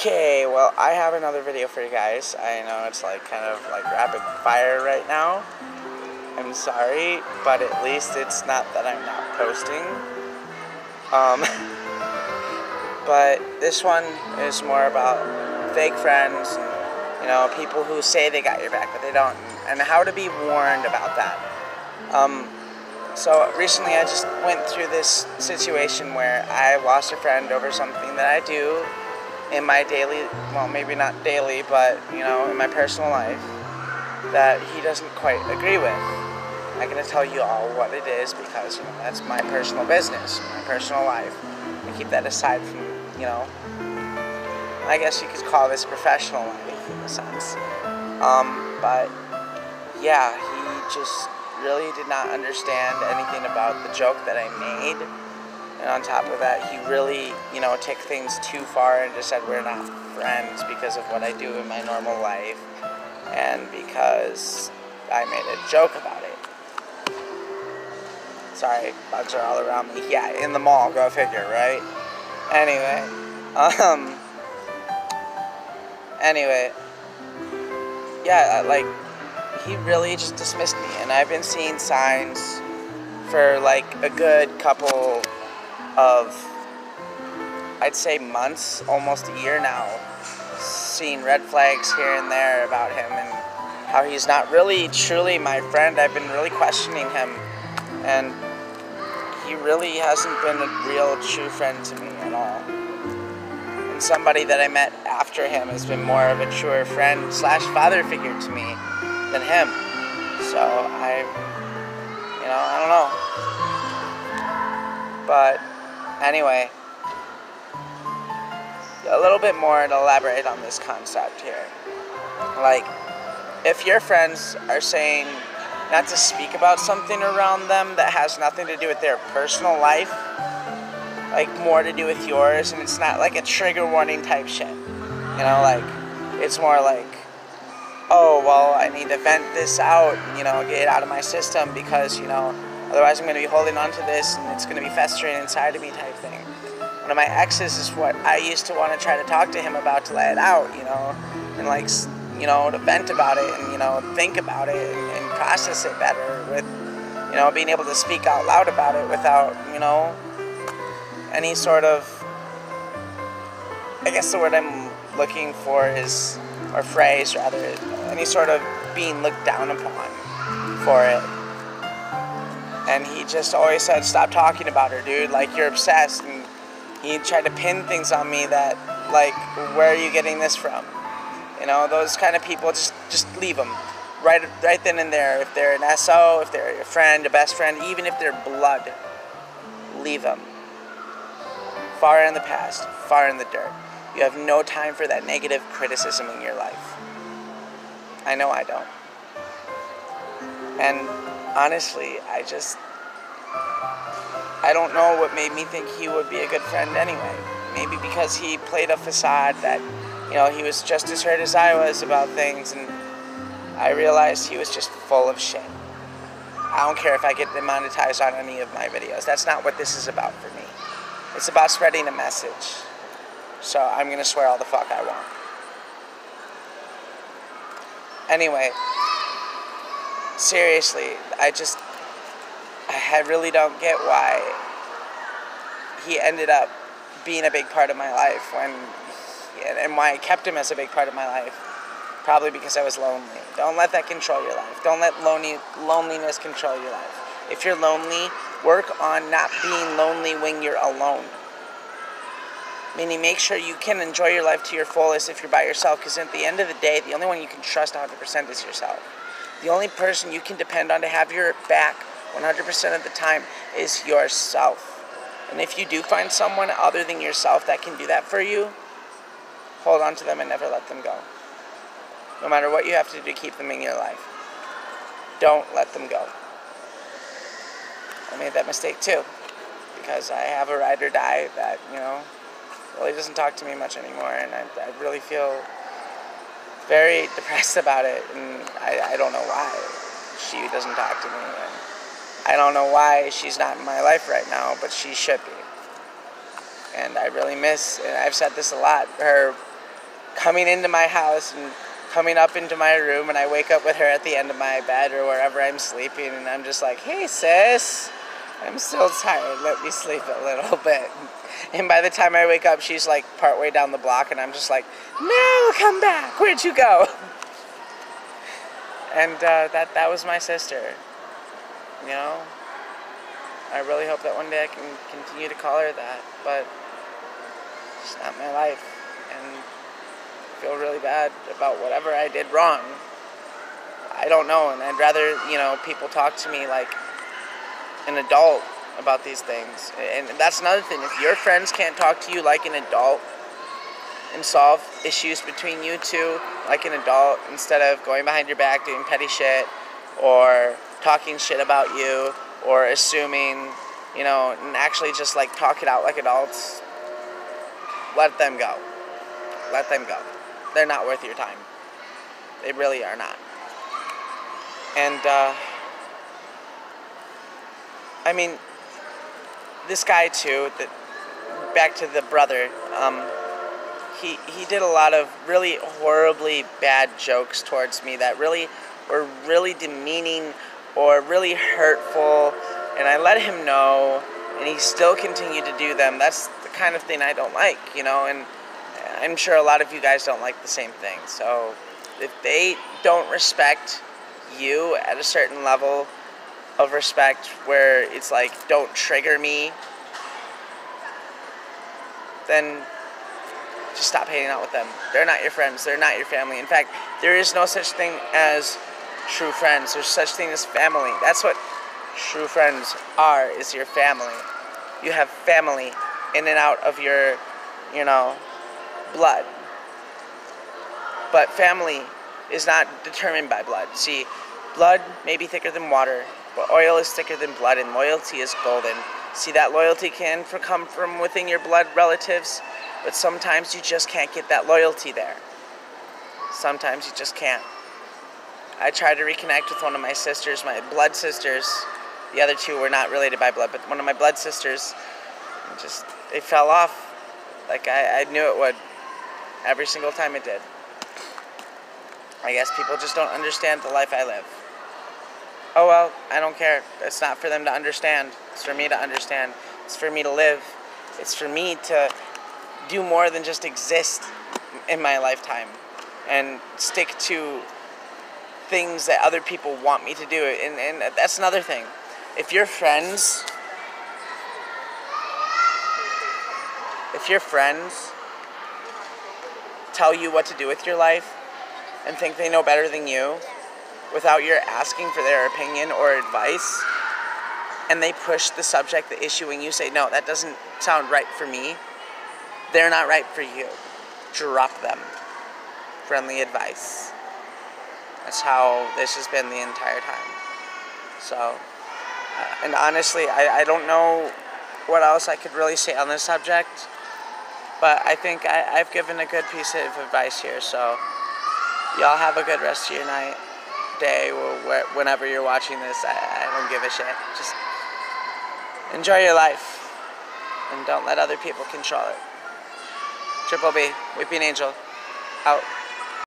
Okay, well, I have another video for you guys. I know it's like kind of like rapid fire right now. I'm sorry, but at least it's not that I'm not posting. But this one is more about fake friends, and, people who say they got your back, but they don't, and how to be warned about that. So recently I just went through this situation where I lost a friend over something that I do in my daily, well, maybe not daily, but, in my personal life, that he doesn't quite agree with. I'm going to tell you all what it is because, that's my personal business, my personal life. I keep that aside from, I guess you could call this professional life in a sense. But, yeah, he just really did not understand anything about the joke that I made. And on top of that, he really, took things too far and just said we're not friends because of what I do in my normal life and because I made a joke about it. Sorry, bugs are all around me. Yeah, in the mall, go figure, right? Anyway, yeah, like, he really just dismissed me, and I've been seeing signs for like a good couple of, I'd say months, almost a year now, seeing red flags here and there about him and how he's not really truly my friend. I've been really questioning him, and he really hasn't been a real true friend to me at all. And somebody that I met after him has been more of a truer friend / father figure to me than him. So I don't know. But anyway, a little bit more to elaborate on this concept here. Like, if your friends are saying not to speak about something around them that has nothing to do with their personal life, like more to do with yours, and it's not like a trigger warning type shit, like, it's more like, oh, well, I need to vent this out, get it out of my system because, otherwise I'm going to be holding on to this and it's going to be festering inside of me type thing. One of my exes is what I used to want to try to talk to him about to let it out, and like, to vent about it and, think about it and process it better with, being able to speak out loud about it without, any sort of, I guess the word I'm looking for is, or phrase rather, any sort of being looked down upon for it. And he just always said, stop talking about her, dude, like, you're obsessed. And he tried to pin things on me that, like, where are you getting this from? Those kind of people, just leave them right then and there. If they're an SO, if they're your friend, a best friend, even if they're blood, leave them. Far in the past, far in the dirt. You have no time for that negative criticism in your life. I know I don't. And honestly, I don't know what made me think he would be a good friend anyway. Maybe because he played a facade that, he was just as hurt as I was about things, and I realized he was just full of shit. I don't care if I get demonetized on any of my videos. That's not what this is about for me. It's about spreading a message. So I'm going to swear all the fuck I want. Anyway, seriously, I really don't get why he ended up being a big part of my life and why I kept him as a big part of my life. Probably because I was lonely. Don't let that control your life. Don't let loneliness control your life. If you're lonely, work on not being lonely when you're alone. Meaning, make sure you can enjoy your life to your fullest if you're by yourself, because at the end of the day, the only one you can trust 100% is yourself. The only person you can depend on to have your back 100% of the time is yourself. And if you do find someone other than yourself that can do that for you, hold on to them and never let them go. No matter what you have to do to keep them in your life, don't let them go. I made that mistake too, because I have a ride or die that, really doesn't talk to me much anymore, and I really feel very depressed about it, and I don't know why she doesn't talk to me, and I don't know why she's not in my life right now, but she should be. And I really miss, and I've said this a lot, her coming into my house and coming up into my room, and I wake up with her at the end of my bed or wherever I'm sleeping, and I'm just like, hey sis, I'm still tired, let me sleep a little bit. And by the time I wake up, she's like partway down the block, and I'm just like, no, come back, where'd you go? And that was my sister, you know. I really hope that one day I can continue to call her that, but it's not my life, and I feel really bad about whatever I did wrong. I don't know, and I'd rather, you know, people talk to me like an adult about these things. And that's another thing. If your friends can't talk to you like an adult and solve issues between you two like an adult, instead of going behind your back doing petty shit or talking shit about you or assuming, you know, and actually just like talk it out like adults, let them go. Let them go. They're not worth your time. They really are not. And I mean, this guy too, back to the brother, he did a lot of really horribly bad jokes towards me that really were really demeaning or really hurtful, and I let him know, and he still continued to do them. That's the kind of thing I don't like, you know, and I'm sure a lot of you guys don't like the same thing. So if they don't respect you at a certain level of respect where it's like, don't trigger me, then just stop hanging out with them. They're not your friends. They're not your family. In fact, there is no such thing as true friends. There's such thing as family. That's what true friends are, is your family. You have family in and out of your, you know, blood. But family is not determined by blood. See, blood may be thicker than water, but oil is thicker than blood, and loyalty is golden. See, that loyalty can come from within your blood relatives, but sometimes you just can't get that loyalty there. Sometimes you just can't. I tried to reconnect with one of my sisters, my blood sisters. The other two were not related by blood, but one of my blood sisters, just, it fell off. Like I knew it would. Every single time it did. I guess people just don't understand the life I live. Oh well, I don't care. It's not for them to understand. It's for me to understand. It's for me to live. It's for me to do more than just exist in my lifetime and stick to things that other people want me to do. And that's another thing. If your friends tell you what to do with your life and think they know better than you without your asking for their opinion or advice, and they push the subject, the issue, and you say, no, that doesn't sound right for me, they're not right for you. Drop them. Friendly advice. That's how this has been the entire time. So, and honestly, I don't know what else I could really say on this subject, but I think I've given a good piece of advice here. So y'all have a good rest of your night, day, or whenever you're watching this. I don't give a shit. Just enjoy your life and don't let other people control it. Triple B, Weeping Angel, out.